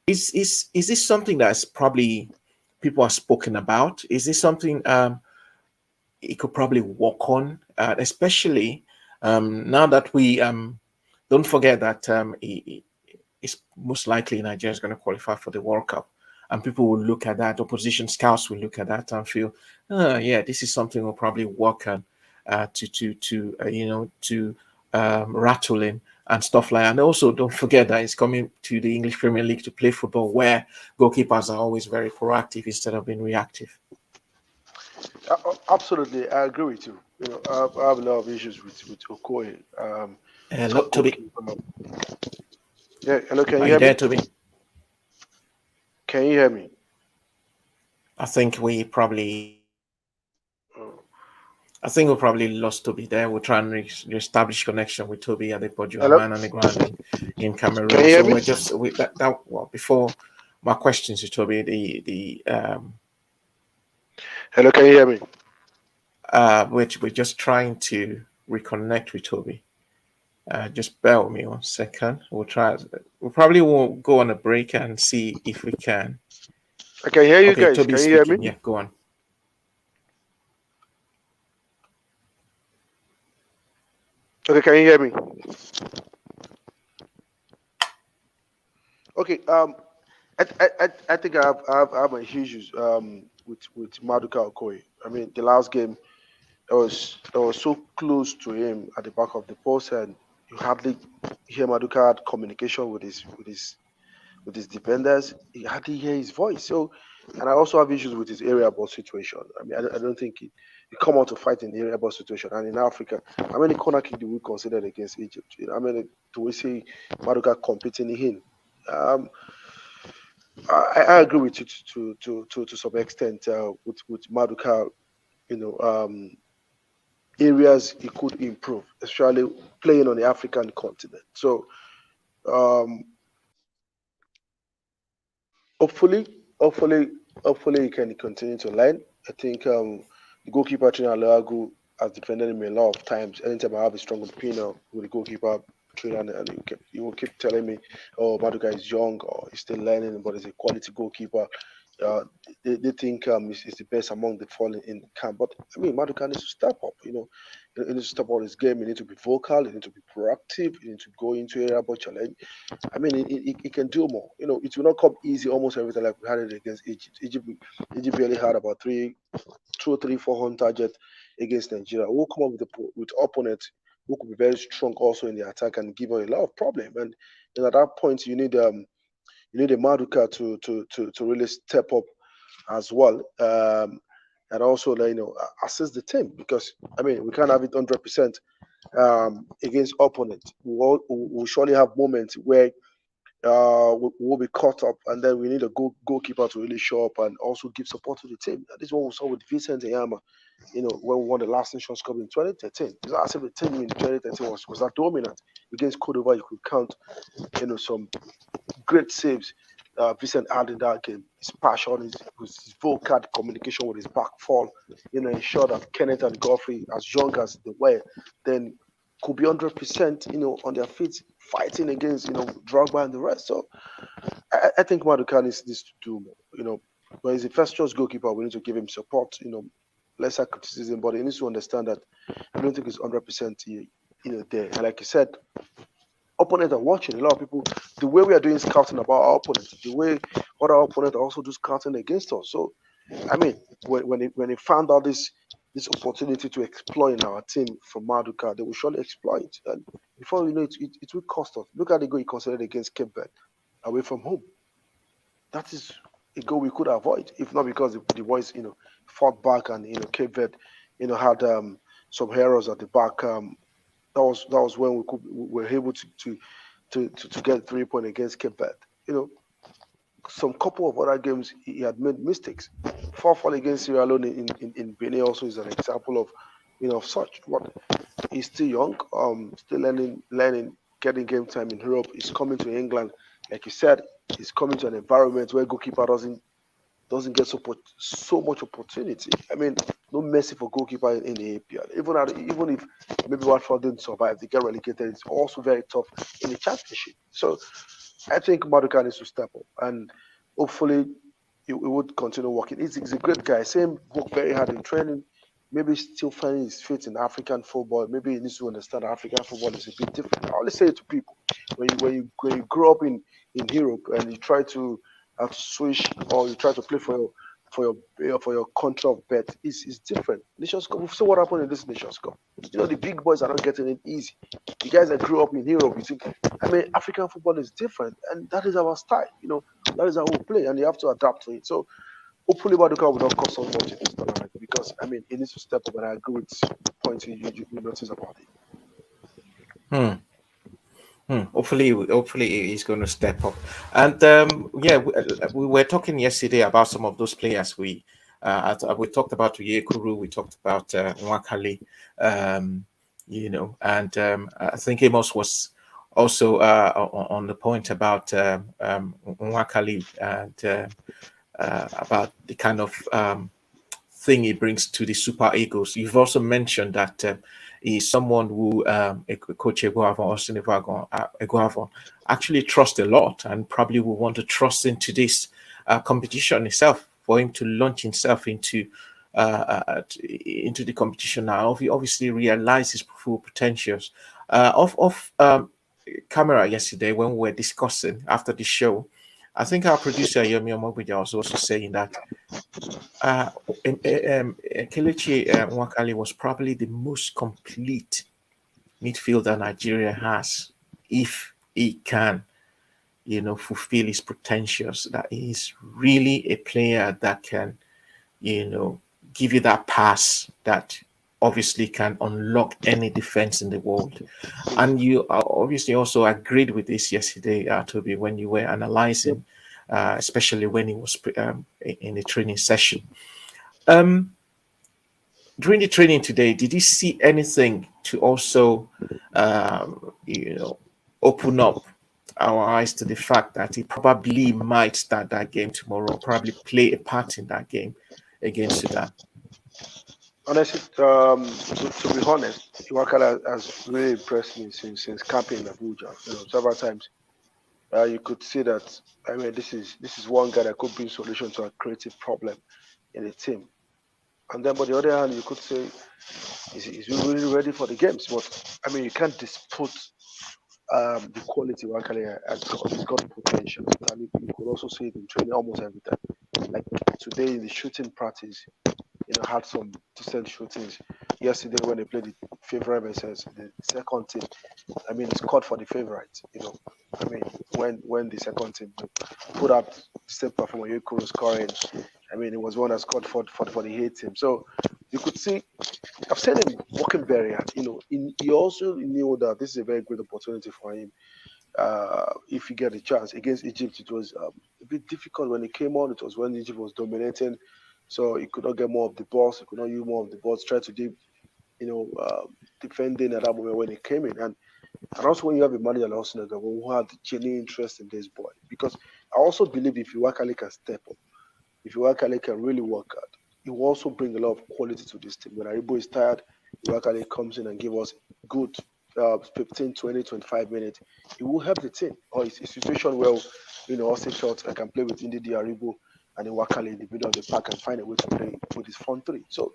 Speaker 1: Is this something that's probably people are spoken about? Is this something he could probably work on, especially now that we don't forget that it's most likely Nigeria is going to qualify for the World Cup, and people will look at that. Opposition scouts will look at that and feel, yeah, this is something we'll probably work on to rattle in and stuff like that. And also, don't forget that it's coming to the English Premier League to play football, where goalkeepers are always very proactive instead of being reactive.
Speaker 2: Absolutely, I agree with you. I have a lot of issues with Okoye, top
Speaker 1: Look, Toby,
Speaker 2: goalkeeper. Yeah, hello, can you
Speaker 1: are you
Speaker 2: hear me?
Speaker 1: there, Toby?
Speaker 2: Can you hear me?
Speaker 1: I think we probably
Speaker 2: Oh.
Speaker 1: I think we probably lost Toby there. We're trying to reestablish connection with Toby at the Poju, a
Speaker 2: Hello,
Speaker 1: man on the ground in
Speaker 2: can you
Speaker 1: Cameroon.
Speaker 2: hear
Speaker 1: So
Speaker 2: me?
Speaker 1: we're just well, before my questions to Toby, the
Speaker 2: Hello, can you hear me?
Speaker 1: which we're just trying to reconnect with Toby. Just bear with me 1 second. We'll try. We probably won't go on a break and see if we can.
Speaker 2: I can hear you
Speaker 1: Okay,
Speaker 2: guys.
Speaker 1: Toby's
Speaker 2: Can you hear me?
Speaker 1: speaking. Yeah, go on.
Speaker 2: Okay, can you hear me? Okay. I think I have my issues with Madoka Okoye. I mean, the last game I was so close to him at the back of the post, and you hardly hear Maduka had communication with his defenders. You hardly hear his voice. So, and I also have issues with his area ball situation. I mean, I don't think he come out to fight in the area ball situation. And in Africa, how many corner kick do we consider against Egypt? How many do we see Maduka competing in? Um, I agree with you to some extent with Maduka. You know, areas he could improve, especially playing on the African continent. So, um, Hopefully, hopefully, hopefully, he can continue to learn. I think the goalkeeper trainer Leagu has defended him a lot of times. Anytime I have a strong opinion with the goalkeeper trainer, and he will keep telling me, "Oh, Maduka is young or he's still learning, but he's a quality goalkeeper." Uh, they think is the best among the four in the camp. But I mean, Maduka needs to step up. He needs to step up his game. He needs to be vocal. He needs to be proactive. He needs to go into area ball challenge. I mean, it can do more. It will not come easy almost every time like we had it against Egypt. Egypt barely had about two or three, 400 targets against Nigeria. We'll come up with opponents who could be very strong also in the attack and give us a lot of problem. And at that point, you need a Maduka to really step up as well. And also, like, assist the team because I mean we can't have it 100% against opponents. We'll surely have moments where will be caught up, and then we need a goalkeeper to really show up and also give support to the team. This is what we saw with Vincent Eyama, when we won the last Nations Cup in 2013. It's not as if the team in 2013 was that dominant against Cote d'Ivoire. You could count, some great saves. Vincent had in that game. His passion, his vocal communication with his back fall, ensure that Kenneth and Godfrey, as young as they were, then could be 100%, on their feet, fighting against, Drogba and the rest. So I think Maduka needs to do more. When he's a first choice goalkeeper, we need to give him support. Lesser criticism, but he needs to understand that I don't think he's 100%, there. And like you said, opponents are watching. A lot of people, the way we are doing scouting about our opponents, the way other opponents also do scouting against us. So, I mean, when they found out this opportunity to exploit in our team from Maduka, they will surely exploit it. And before we know it, it will cost us. Look at the goal he considered against Cape Verde away from home. That is a goal we could avoid, if not because the boys, fought back and Cape Verde, had some heroes at the back. That was when we were able to get 3 point against Cape Verde. Some couple of other games he had made mistakes. 4-4 against Sierra Leone in Benin also is an example of such. But he's still young, still learning, getting game time in Europe. He's coming to England, like you said. He's coming to an environment where goalkeeper doesn't get so much opportunity. I mean, no mercy for goalkeeper in the APL. Even if maybe Watford didn't survive, they get relegated. It's also very tough in the championship. So I think Maduka needs to step up, and hopefully he would continue working. He's a great guy. Same work very hard in training. Maybe still finding his feet in African football. Maybe he needs to understand African football is a bit different. I always say it to people when you grow up in Europe and you try to switch or you try to play for your country of birth is different. Nations Cup. We've seen what happened in this Nations Cup. The big boys are not getting it easy. The guys that grew up in Europe, you think, I mean, African football is different, and that is our style. That is how we play, and you have to adapt to it. So hopefully, Maduka will not cost us much in this tournament because I mean, he needs to step up, and I agree with the point you notice about it.
Speaker 1: Hmm. Hopefully he's going to step up. And yeah, we were talking yesterday about some of those players. We talked about Yekuru, we talked about Nwakali, and I think Amos was also on the point about Nwakali and about the kind of thing he brings to the Super Eagles. You've also mentioned that he's someone who Coach Eguavon actually trusts a lot and probably will want to trust into this competition itself for him to launch himself into the competition now. He obviously realized his full potentials. Off camera yesterday when we were discussing after the show, I think our producer Yomi Omobuja was also saying that Kelechi Nwakali was probably the most complete midfielder Nigeria has if he can, fulfill his potentials. That he's really a player that can, give you that pass that obviously can unlock any defense in the world. And you obviously also agreed with this yesterday, Toby, when you were analyzing, especially when he was in the training session. During the training today, did you see anything to also, open up our eyes to the fact that he probably might start that game tomorrow, probably play a part in that game against Sudan.
Speaker 2: Honestly, to be honest, Iwakala has really impressed me since camping in Abuja. Several times. You could see that. I mean, this is one guy that could bring solution to a creative problem in the team. And then, on the other hand, you could say he's really ready for the games. But I mean, you can't dispute the quality Wakale has got. He's got potential, and you could also see it in training almost every time. Like today in the shooting practice, had some decent shootings. Yesterday when they played the favorite versus the second team, I mean, he scored for the favorite. I mean, when the second team put up the same performance, Yekuru scoring. I mean, it was one that scored for the hate team. So you could see, I've seen him working very hard. He also knew that this is a very great opportunity for him. If he get a chance against Egypt, it was a bit difficult when he came on. It was when Egypt was dominating, so he could not get more of the balls. He could not use more of the balls. Try to do, defending at that moment when he came in, and also when you have a manager like Senegal who had genuine interest in this boy, because I also believe if Iwakale can step up, if Iwakale can really work hard, he will also bring a lot of quality to this team. When Aribo is tired, Iwakale comes in and give us good 15, 20, 25 minutes. It will help the team. Or it's a situation where, Austin Short, I can play with Ndidi Aribo and Iwakale in the middle of the park and find a way to play with his front three. So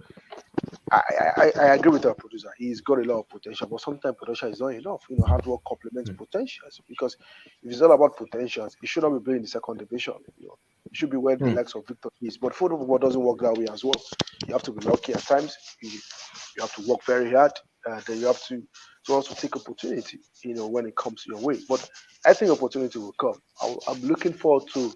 Speaker 2: I agree with our producer. He's got a lot of potential, but sometimes potential is not enough. Hard work complements potentials, because if it's all about potentials, it should not be playing in the second division. It should be where the likes of Victor is. But football doesn't work that way as well. You have to be lucky at times. You have to work very hard. Then you have to also take opportunity, when it comes your way. But I think opportunity will come. I'm looking forward to.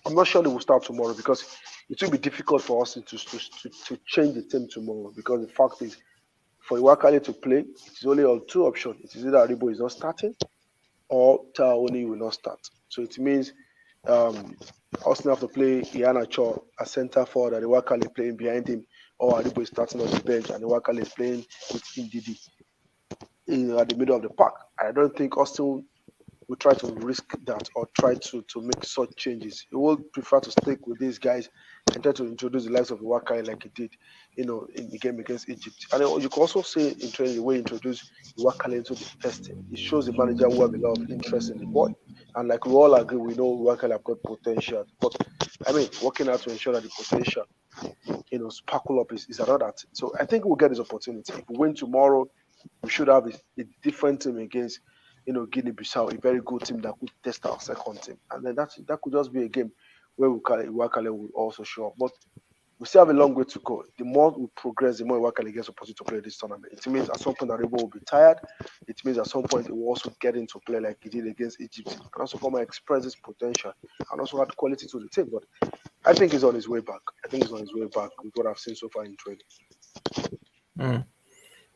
Speaker 2: I'm not sure they will start tomorrow, because it will be difficult for us to change the team tomorrow, because the fact is, for Iwakale to play, it is only on two options. It is either Aribo is not starting or Taoni will not start. So it means Austin have to play Iana Cho as centre forward and Iwakale playing behind him, or Aribo is starting on the bench and Iwakale is playing with Ndidi at the middle of the park. I don't think Austin will try to risk that or try to make such changes. He will prefer to stick with these guys and try to introduce the likes of Iwakai like he did, in the game against Egypt. And you can also see in training the way he introduced Iwakai into the first team. It shows the manager will have a lot of interest in the boy. And like we all agree, we know Iwakai have got potential. But I mean, working out to ensure that the potential, sparkle up is another thing. So I think we'll get this opportunity. If we win tomorrow, we should have a different team against Guinea-Bissau, a very good team that could test our second team. And then that could just be a game where Iwakale will also show up. But we still have a long way to go. The more we progress, the more Iwakale gets opportunity to play this tournament. It means at some point Aribo will be tired. It means at some point he will also get into play like he did against Egypt. And also come and express his potential and also add quality to the team. But I think he's on his way back. With what I've seen so far in training.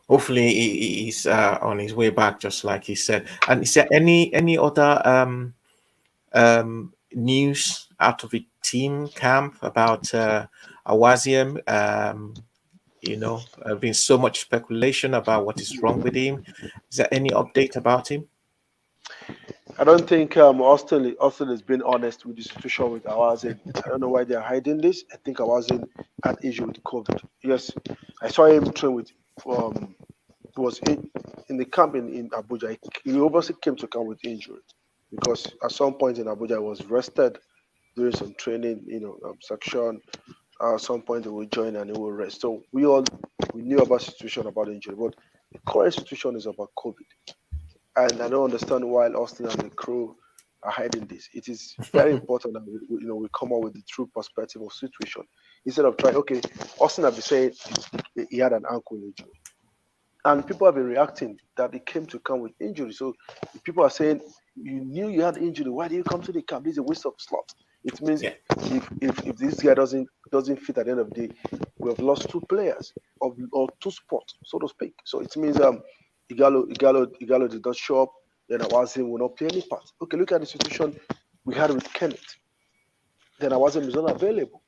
Speaker 1: Hopefully, he's on his way back, just like he said. And is there any other news out of the team camp about Awaziem? Been so much speculation about what is wrong with him. Is there any update about him?
Speaker 2: I don't think Austin has been honest with the situation with Awaziem. I don't know why they're hiding this. I think Awaziem had issue with COVID. Yes, I saw him train with he was in the camp in Abuja. He obviously came to camp with injury, because at some point in Abuja he was rested doing some training, section. At some point he will join and he will rest. So we knew about the situation about injury, but the current situation is about COVID. And I don't understand why Austin and the crew are hiding this. It is very important that we come up with the true perspective of situation, instead of trying. Okay, Austin have been saying he had an ankle injury, and people have been reacting that he came to camp with injury. So people are saying, you knew you had injury. Why did you come to the camp? This is a waste of slot. It means if this guy doesn't fit at the end of the day, we have lost two players or two spots, so to speak. So it means Igalo did not show up, then Awaziem will not play any part. Okay, look at the situation we had with Kenneth. Then Awaziem is not available.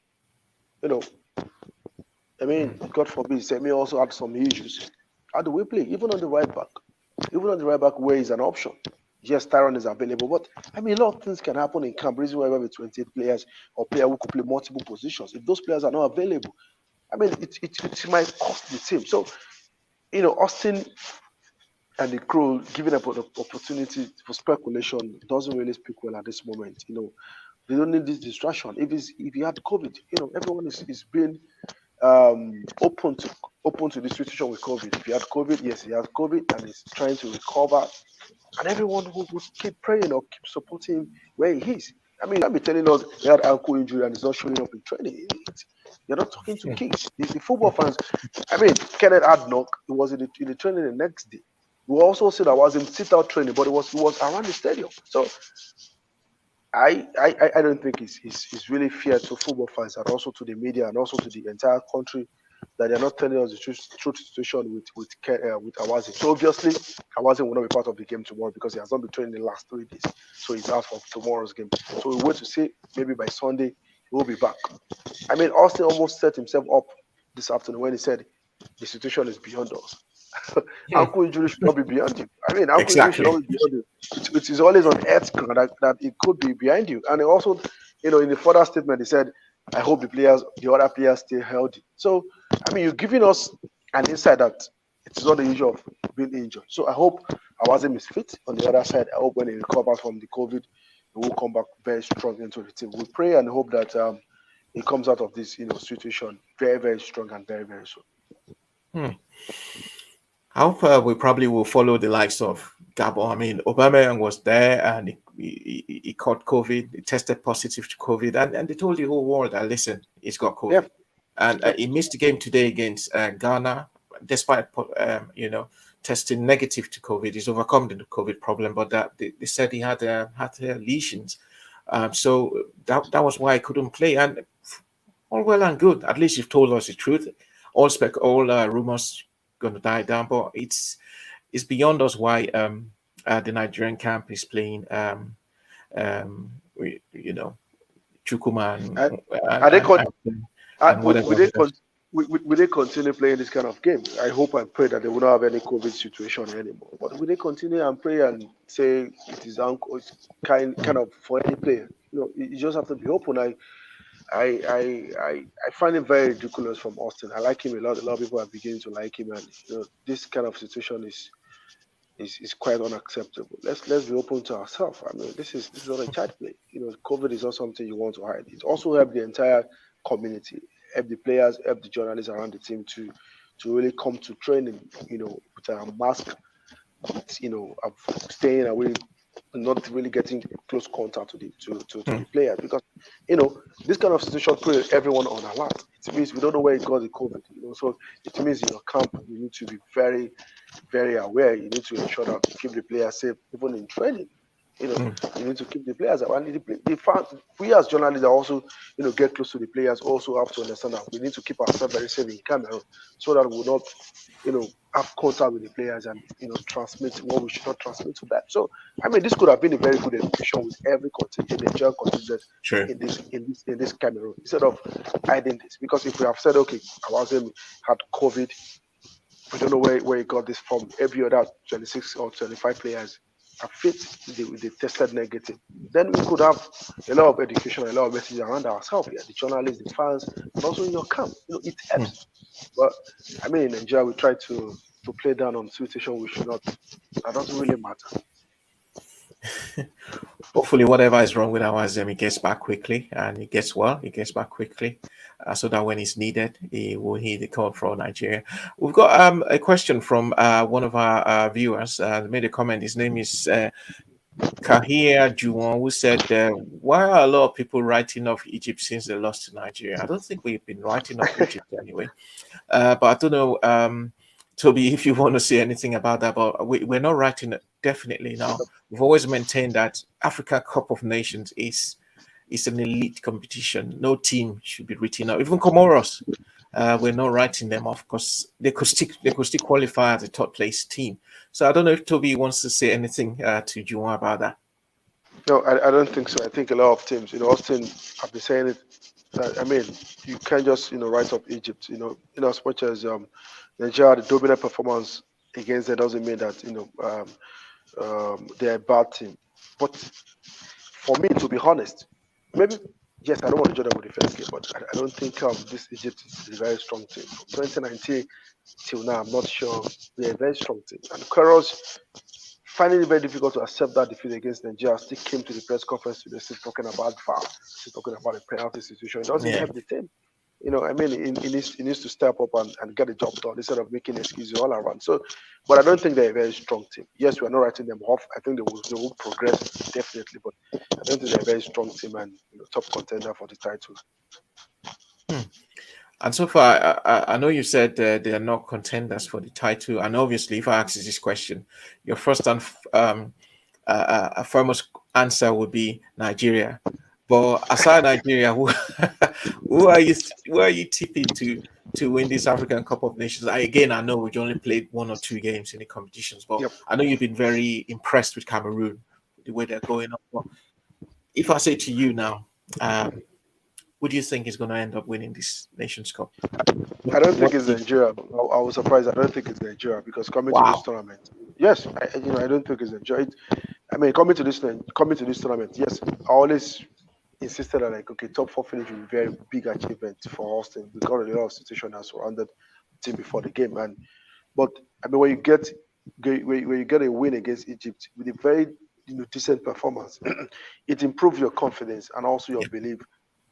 Speaker 2: I mean, God forbid, Semi also had some issues. How do we play? Even on the right back where is an option. yes, Tyron is available, but I mean, a lot of things can happen in camp. Reason why we have 28 players or player who could play multiple positions. If those players are not available, I mean, it might cost the team. So, Austin and the crew giving up an opportunity for speculation doesn't really speak well at this moment. They don't need this distraction. If you had COVID, everyone is being open to the situation with COVID. If you had COVID, yes, he has COVID and he's trying to recover. And everyone who would keep praying or keep supporting him where he is. I mean, you can't be telling us he had ankle injury and he's not showing up in training. You're not talking to kids. The football fans, I mean, Kenneth had knock. He was in the training the next day. We also said I was in sit-out training, but it was around the stadium. So I don't think it's really fair to football fans and also to the media and also to the entire country that they're not telling us the true situation with Awaziem. So obviously Awaziem will not be part of the game tomorrow because he has not been training the last 3 days. So he's out for tomorrow's game. So we wait to see maybe by Sunday he will be back. I mean, Austin almost set himself up this afternoon when he said the situation is beyond us. Ankle injury should not be beyond you. I mean, ankle injury should not be beyond you. It is always on earth that it could be behind you. And also, in the further statement, he said, I hope the other players stay healthy. So, I mean, you're giving us an insight that it's not the issue of being injured. So I hope Awaziem is fit. On the other side, I hope when he recovers from the COVID, he will come back very strong into the team. We pray and hope that he comes out of this situation very, very strong and very, very soon.
Speaker 1: I hope we probably will follow the likes of Gabon. I mean, Aubameyang was there and he caught COVID. He tested positive to COVID, and they told the whole world that listen, he's got COVID.
Speaker 2: Yep.
Speaker 1: And he missed the game today against Ghana, despite testing negative to COVID. He's overcome the COVID problem, but that they said he had lesions. So that was why he couldn't play. And all well and good. At least you've told us the truth. All rumors going to die down, but it's beyond us why the Nigerian camp is playing Chukuma
Speaker 2: will they continue playing this kind of game? I hope and pray that they will not have any COVID situation anymore. But will they continue and pray and say it is kind of for any player? You just have to be open. I find him very ridiculous from Austin. I like him a lot. A lot of people are beginning to like him, and this kind of situation is quite unacceptable. Let's be open to ourselves. I mean, this is not a child play. COVID is not something you want to hide. It also helped the entire community, help the players, help the journalists around the team to really come to training. With a mask, staying away, not really getting close contact to the players, because this kind of situation puts everyone on alert. It means we don't know where it got the COVID. So it means in your camp you need to be very, very aware. You need to ensure that you keep the players safe, even in training. You need to keep the players around. We as journalists are also, get close to the players. Also have to understand that we need to keep ourselves very safe in Cameroon, so that we'll not, have contact with the players and transmit what we should not transmit to them. So I mean, this could have been a very good education with every contingent, the Nigerian contingent in this Cameroon, instead of hiding this. Because if we have said, okay, Awaziem had COVID, we don't know where he got this from. Every other 26 or 25 players are fit, they tested negative. Then we could have a lot of education, a lot of messages around ourselves here, the journalists, the fans, and also in your camp. It helps. But I mean, in Nigeria, we try to play down on situation we should not. That doesn't really matter.
Speaker 1: Hopefully, whatever is wrong with Awaziem, he gets back quickly and he gets well. He gets back quickly, so that when he's needed, he will hear the call from Nigeria. We've got a question from one of our viewers. Made a comment. His name is Kahir Juwon, who said, "Why are a lot of people writing off Egypt since they lost to Nigeria?" I don't think we've been writing off Egypt anyway, but I don't know. Toby, if you want to say anything about that, but we're not writing it definitely now. We've always maintained that Africa Cup of Nations is an elite competition. No team should be written out. Even Comoros, we're not writing them off because they could still qualify as a top place team. So I don't know if Toby wants to say anything to Juwan about that.
Speaker 2: No, I don't think so. I think a lot of teams, Austin, have been saying it. I mean, you can't just write off Egypt. As much as Nigeria, the dominant performance against them doesn't mean that they're a bad team. But for me, to be honest, maybe yes, I don't want to judge them with the first game, but I don't think this Egypt is a very strong team. From 2019 till now, I'm not sure they're a very strong team. And Comoros, finding it very difficult to accept that defeat against Nigeria, still came to the press conference today, still talking about VAR, still talking about the penalty situation. It doesn't
Speaker 1: Yeah.
Speaker 2: help the team. I mean, he needs to step up and get the job done instead of making excuses all around. So, but I don't think they're a very strong team. Yes, we are not writing them off. I think they will progress definitely, but I don't think they're a very strong team and top contender for the title.
Speaker 1: Hmm. And so far, I know you said they are not contenders for the title. And obviously, if I ask you this question, your first and foremost answer would be Nigeria. But aside Nigeria, who are you tipping to win this African Cup of Nations? I know we only played 1 or 2 games in the competitions, but
Speaker 2: Yep.
Speaker 1: I know you've been very impressed with Cameroon, the way they're going on. But if I say to you now, who do you think is going to end up winning this Nations Cup?
Speaker 2: I don't think
Speaker 1: What
Speaker 2: it's
Speaker 1: team?
Speaker 2: Nigeria. I was surprised. I don't think it's Nigeria because coming to this
Speaker 1: Wow.
Speaker 2: tournament, yes, I don't think it's Nigeria. I mean, coming to this tournament, yes, I always insisted that like okay, top four finish will be a very big achievement for Austin. We got a lot of situation that surrounded the team before the game, but I mean when you get a win against Egypt with a very decent performance, it improves your confidence and also your
Speaker 1: Yeah.
Speaker 2: belief,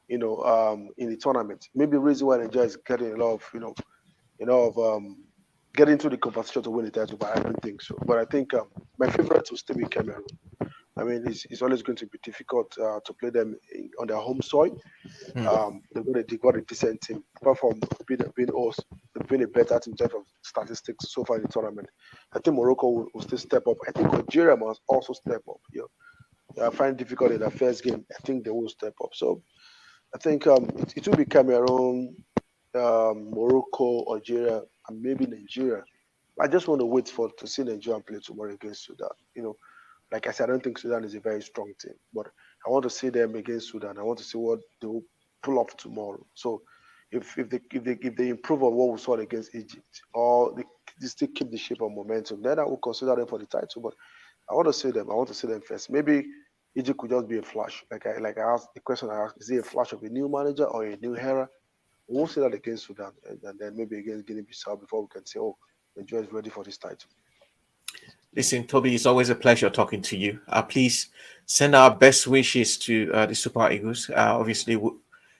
Speaker 2: in the tournament. Maybe the reason why Nigeria is getting a lot of of getting into the competition to win the title, but I don't think so. But I think my favorite will still be Cameroon. I mean, it's always going to be difficult to play them on their home soil.
Speaker 1: Hmm.
Speaker 2: They've got a decent team. Apart from being us, they've been a better team in terms of statistics so far in the tournament. I think Morocco will still step up. I think Algeria must also step up. I find it difficult in their first game. I think they will step up. So I think it will be Cameroon, Morocco, Algeria, and maybe Nigeria. I just want to wait for to see Nigeria play tomorrow against Sudan. Like I said, I don't think Sudan is a very strong team, but I want to see them against Sudan. I want to see what they will pull off tomorrow. So if they improve on what we saw against Egypt, or they still keep the shape of momentum, then I will consider them for the title. But I want to see them. I want to see them first. Maybe Egypt could just be a flash. Like I asked the question I asked, is it a flash of a new manager or a new era? We won't see that against Sudan, and then maybe against Guinea-Bissau before we can say, oh, Nigeria is ready for this title.
Speaker 1: Listen, Toby, it's always a pleasure talking to you. Please send our best wishes to the Super Eagles. Obviously,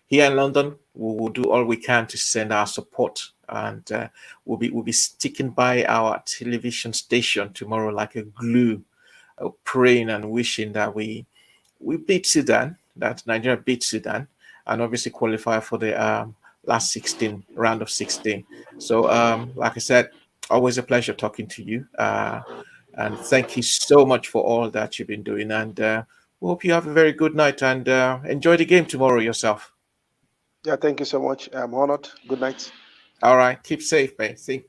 Speaker 1: here in London, we will do all we can to send our support, and we'll be sticking by our television station tomorrow like a glue, praying and wishing that we beat Sudan, that Nigeria beat Sudan, and obviously qualify for the last 16 round of 16. So, like I said, always a pleasure talking to you. And thank you so much for all that you've been doing. And we hope you have a very good night and enjoy the game tomorrow yourself.
Speaker 2: Yeah, thank you so much. I'm honored. Good night.
Speaker 1: All right, keep safe, mate. See,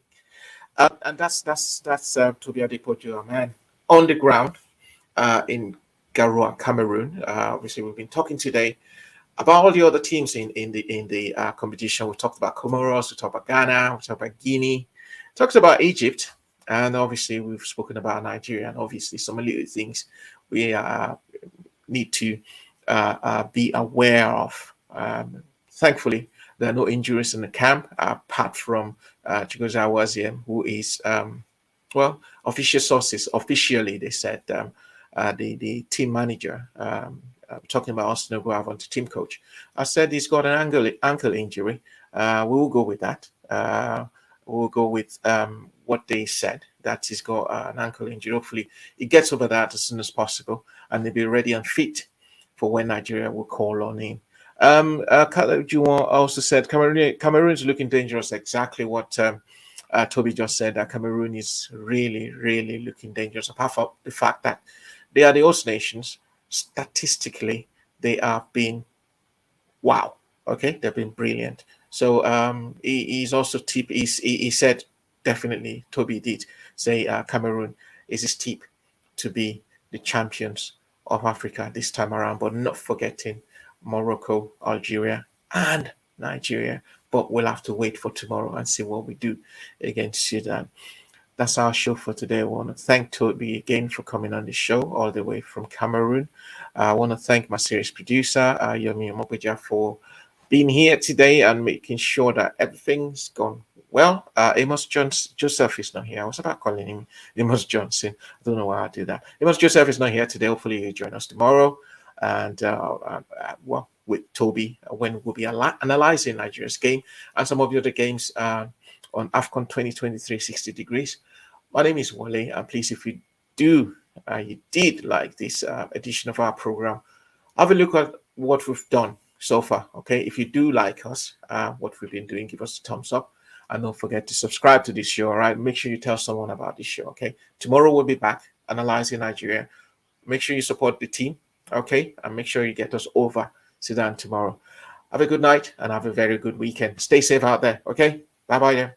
Speaker 1: and that's Toby Adepoju, man, on the ground in Garoua, Cameroon. Obviously, we've been talking today about all the other teams in the competition. We talked about Comoros, we talked about Ghana, we talked about Guinea, talked about Egypt, and obviously we've spoken about Nigeria, and obviously some little things we need to be aware of. Thankfully, there are no injuries in the camp apart from Chigozie Awaziem, who is official sources officially they said the team manager. Talking about Arsenal Guavon, the team coach, I said he's got an ankle injury. We will go with that. We'll go with what they said, that he's got an ankle injury. Hopefully, he gets over that as soon as possible, and they'll be ready and fit for when Nigeria will call on him. Juwon also said Cameroon is looking dangerous. Exactly what Toby just said. That Cameroon is really, really looking dangerous. Apart from the fact that they are the host nations, statistically they are being wow. Okay, they've been brilliant. So he's also tip. He said definitely Toby did say Cameroon is his tip to be the champions of Africa this time around, but not forgetting Morocco, Algeria, and Nigeria. But we'll have to wait for tomorrow and see what we do against Sudan. that's our show for today. I want to thank Toby again for coming on the show all the way from Cameroon. I want to thank my series producer, Yomi Omopeja, for being here today and making sure that everything's gone well. Joseph is not here. I was about calling him Amos Johnson. I don't know why I do that. Amos Joseph is not here today. Hopefully, he'll join us tomorrow. And well, with Toby, when we'll be analyzing Nigeria's game and some of the other games on Afcon 2023 60 degrees. My name is Wale, and please, if you did like this edition of our program, have a look at what we've done so far. Okay, if you do like us, what we've been doing, give us a thumbs up, and don't forget to subscribe to this show. All right, make sure you tell someone about this show. Okay, tomorrow we'll be back analyzing Nigeria. Make sure you support the team. Okay, and make sure you get us over Sudan tomorrow. Have a good night and have a very good weekend. Stay safe out there. Okay, bye bye.